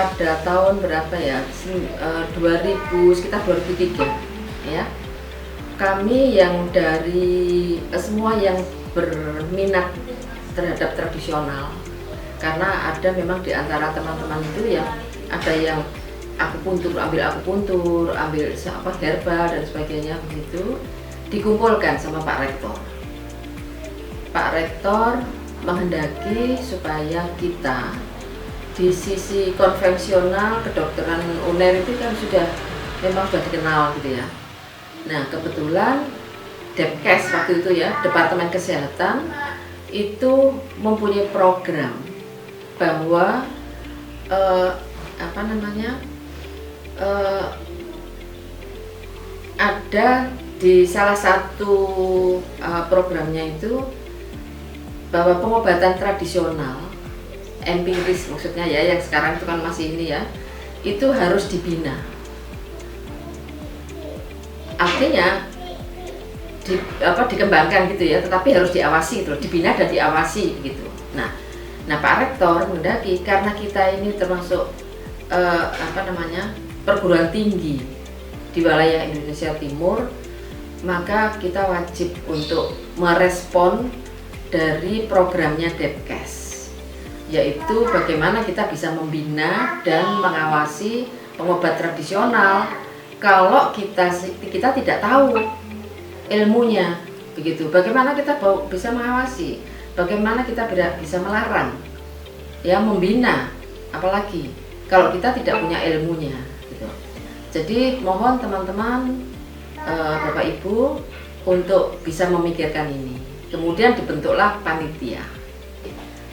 pada tahun berapa ya, 2000, sekitar 2003 ya, kami yang dari semua yang berminat terhadap tradisional, karena ada memang di antara teman-teman itu yang ada yang ambil apa herbal dan sebagainya, begitu dikumpulkan sama Pak Rektor. Pak Rektor menghendaki supaya kita di sisi konvensional kedokteran UNER itu kan memang sudah dikenal gitu ya. Nah, kebetulan Depkes waktu itu ya, Departemen Kesehatan itu mempunyai program bahwa ada di salah satu programnya itu bahwa pengobatan tradisional empiris, maksudnya ya, yang sekarang itu kan masih ini ya, itu harus dibina. Artinya dikembangkan gitu ya, tetapi harus diawasi, terus dibina dan diawasi gitu. Nah Pak Rektor menghendaki, karena kita ini termasuk perguruan tinggi di wilayah Indonesia Timur, maka kita wajib untuk merespon dari programnya Depkes, yaitu bagaimana kita bisa membina dan mengawasi pengobat tradisional kalau kita tidak tahu ilmunya, begitu. Bagaimana kita bisa mengawasi, bagaimana kita bisa melarang, ya, membina, apalagi kalau kita tidak punya ilmunya, gitu. Jadi mohon teman-teman, Bapak Ibu, untuk bisa memikirkan ini. Kemudian dibentuklah panitia.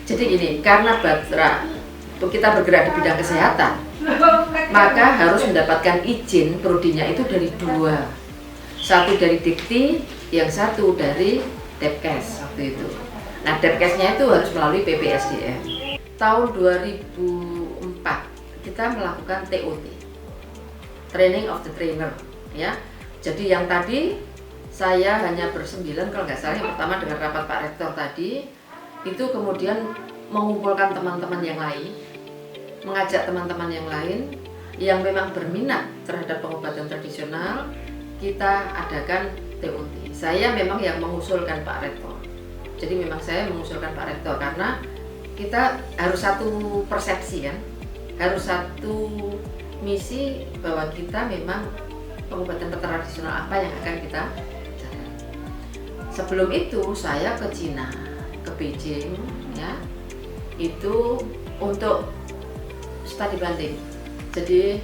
Jadi gini, karena Batra kita bergerak di bidang kesehatan, maka harus mendapatkan izin prodinya itu dari dua, satu dari Dikti, yang satu dari Depkes waktu itu. Nah, Depkesnya itu harus melalui PPSDM. Tahun 2004 kita melakukan TOT, Training of the Trainer, ya. Jadi yang tadi saya hanya bersembilan kalau nggak salah, yang pertama dengan rapat Pak Rektor tadi, itu kemudian mengumpulkan teman-teman yang lain, mengajak teman-teman yang lain yang memang berminat terhadap pengobatan tradisional, kita adakan TOT. Saya memang yang mengusulkan Pak Rektor. Jadi memang saya mengusulkan Pak Rektor karena kita harus satu persepsi kan, harus satu misi bahwa kita memang pengobatan tradisional apa yang akan kita jalan. Sebelum itu saya ke Cina, ke Beijing ya, itu untuk studi banding. Jadi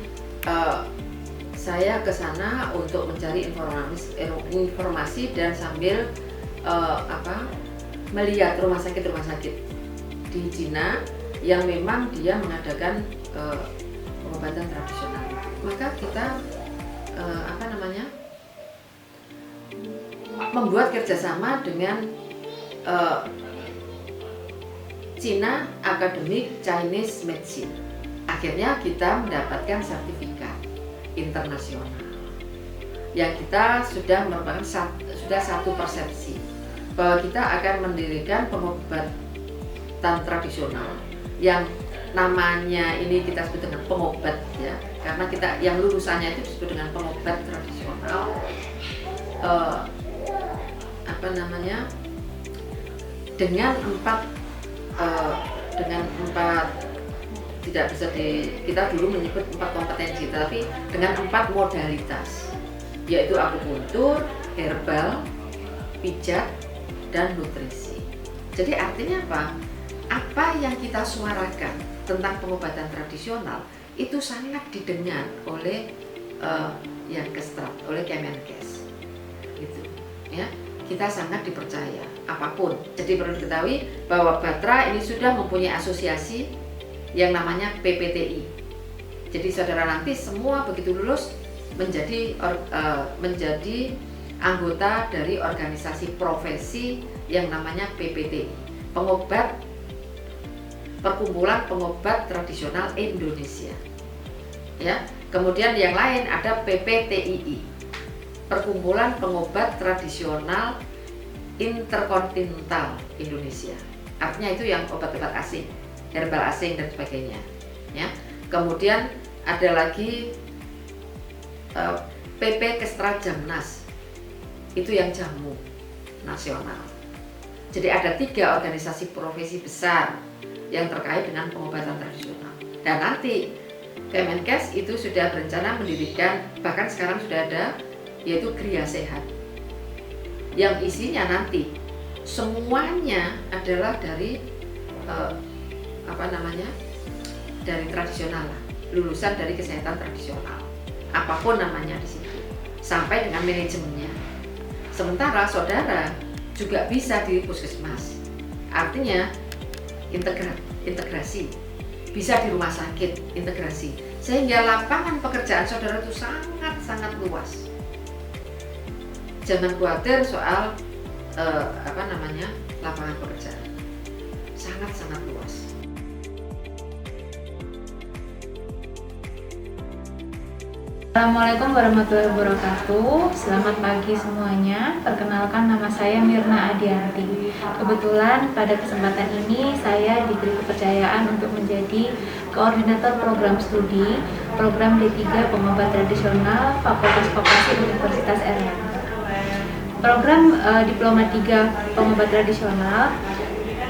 saya ke sana untuk mencari informasi dan sambil melihat rumah sakit di Cina yang memang dia mengadakan pengobatan tradisional. Maka kita membuat kerjasama dengan China Academic Chinese Medicine. Akhirnya kita mendapatkan sertifikat internasional yang kita sudah merupakan satu persepsi bahwa kita akan mendirikan pengobatan tradisional yang namanya ini kita sebut dengan pengobat ya, karena kita yang lulusannya itu disebut dengan pengobat tradisional, dengan empat tidak bisa kita dulu menyebut 4 kompetensi, tapi dengan 4 modalitas, yaitu akupuntur, herbal, pijat, dan nutrisi. Jadi artinya apa? Apa yang kita suarakan tentang pengobatan tradisional itu sangat didengar oleh yang Kestrap, oleh Kemenkes, gitu ya. Kita sangat dipercaya apapun. Jadi perlu diketahui bahwa Batra ini sudah mempunyai asosiasi yang namanya PPTI. Jadi saudara nanti semua begitu lulus menjadi anggota dari organisasi profesi yang namanya PPTI, Perkumpulan Pengobat Tradisional Indonesia. Ya, kemudian yang lain ada PPTII, Perkumpulan Pengobat Tradisional Interkontinental Indonesia. Artinya itu yang obat-obat asing, herbal asing dan sebagainya. Ya. Kemudian ada lagi PP Kestra Jamnas, itu yang jamu nasional. Jadi ada 3 organisasi profesi besar yang terkait dengan pengobatan tradisional. Dan nanti Kemenkes itu sudah berencana mendirikan, bahkan sekarang sudah ada, yaitu Gria Sehat, yang isinya nanti semuanya adalah dari dari tradisional, lulusan dari kesehatan tradisional, apapun namanya di situ, sampai dengan manajemennya. Sementara saudara juga bisa di puskesmas, artinya integrasi, bisa di rumah sakit integrasi, sehingga lapangan pekerjaan saudara itu sangat luas. Jangan khawatir soal lapangan pekerjaan, sangat luas. Assalamualaikum warahmatullahi wabarakatuh. Selamat pagi semuanya. Perkenalkan, nama saya Mirna Adianti. Kebetulan pada kesempatan ini saya diberi kepercayaan untuk menjadi koordinator program studi program D3 Pengobat Tradisional Fakultas Vokasi Universitas Erlangga. Program Diploma 3 Pengobat Tradisional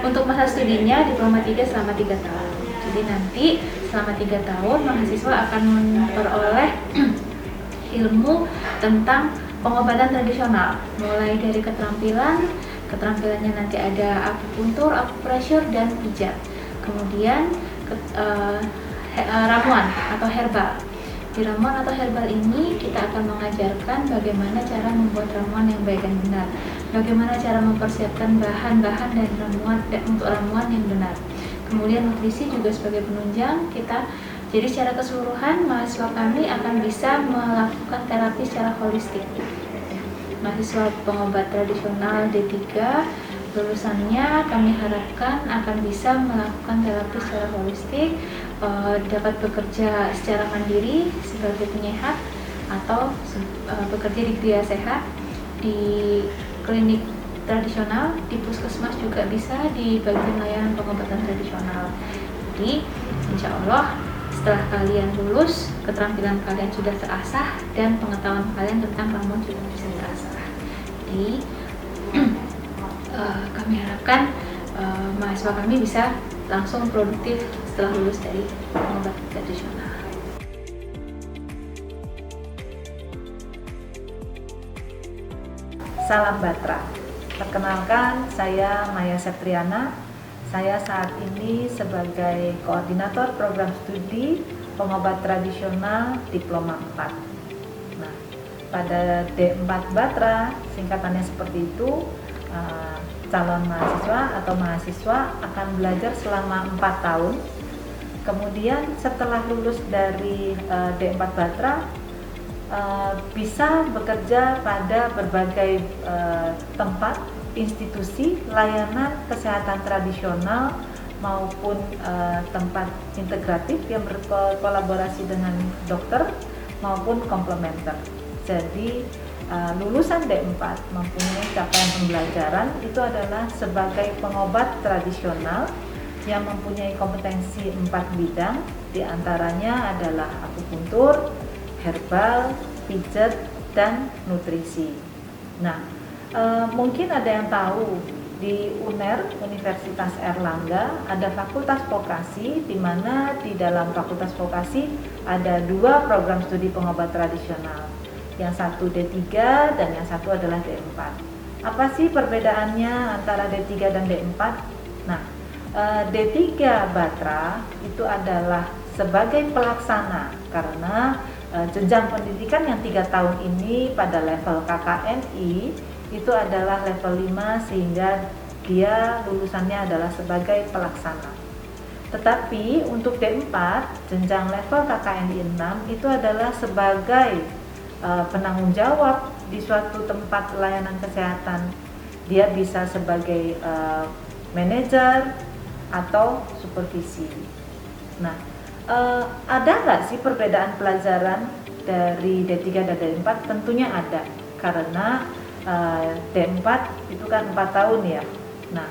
untuk masa studinya Diploma 3 selama 3 tahun. Jadi nanti selama 3 tahun mahasiswa akan memperoleh ilmu tentang pengobatan tradisional, mulai dari keterampilannya nanti ada akupuntur, akupressure, dan pijat. Kemudian ramuan atau herbal. Di ramuan atau herbal ini kita akan mengajarkan bagaimana cara membuat ramuan yang baik dan benar, bagaimana cara mempersiapkan bahan-bahan dan ramuan untuk ramuan yang benar. Kemudian nutrisi juga sebagai penunjang kita. Jadi secara keseluruhan mahasiswa kami akan bisa melakukan terapi secara holistik. Mahasiswa pengobat tradisional D3 lulusannya kami harapkan akan bisa melakukan terapi secara holistik, dapat bekerja secara mandiri sebagai penyehat atau bekerja di Gria Sehat, di klinik tradisional, di puskesmas juga bisa di bagian layanan pengobatan tradisional. Jadi insya Allah setelah kalian lulus, keterampilan kalian sudah terasah dan pengetahuan kalian tentang ramuan juga bisa terasah. Jadi kami harapkan mahasiswa kami bisa langsung produktif setelah lulus dari pengobatan tradisional. Salam Batra. Perkenalkan, saya Maya Septriana. Saya saat ini sebagai koordinator program studi pengobat tradisional Diploma 4. Nah, pada D4 Batra, singkatannya seperti itu, calon mahasiswa atau mahasiswa akan belajar selama 4 tahun. Kemudian setelah lulus dari D4 Batra, bisa bekerja pada berbagai tempat, institusi, layanan kesehatan tradisional maupun tempat integratif yang berkolaborasi dengan dokter maupun komplementer. Jadi lulusan D4 mempunyai capaian pembelajaran itu adalah sebagai pengobat tradisional yang mempunyai kompetensi 4 bidang, diantaranya adalah akupuntur, herbal, pijat, dan nutrisi. Nah, mungkin ada yang tahu di UNER, Universitas Erlangga, ada fakultas vokasi, di mana di dalam fakultas vokasi ada 2 program studi pengobat tradisional. Yang satu D3 dan yang satu adalah D4. Apa sih perbedaannya antara D3 dan D4? Nah, D3 Batra itu adalah sebagai pelaksana karena jenjang pendidikan yang 3 tahun ini pada level KKNI itu adalah level 5 sehingga dia lulusannya adalah sebagai pelaksana. Tetapi untuk D4 jenjang level KKNI 6 itu adalah sebagai penanggung jawab di suatu tempat layanan kesehatan. Dia bisa sebagai manajer atau supervisi. Nah, ada nggak sih perbedaan pelajaran dari D3 dan D4? Tentunya ada, karena D4 itu kan 4 tahun ya. Nah,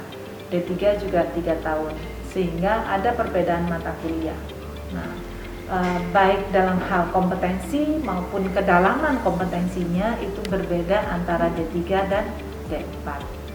D3 juga 3 tahun, sehingga ada perbedaan mata kuliah. Nah, baik dalam hal kompetensi maupun kedalaman kompetensinya itu berbeda antara D3 dan D4.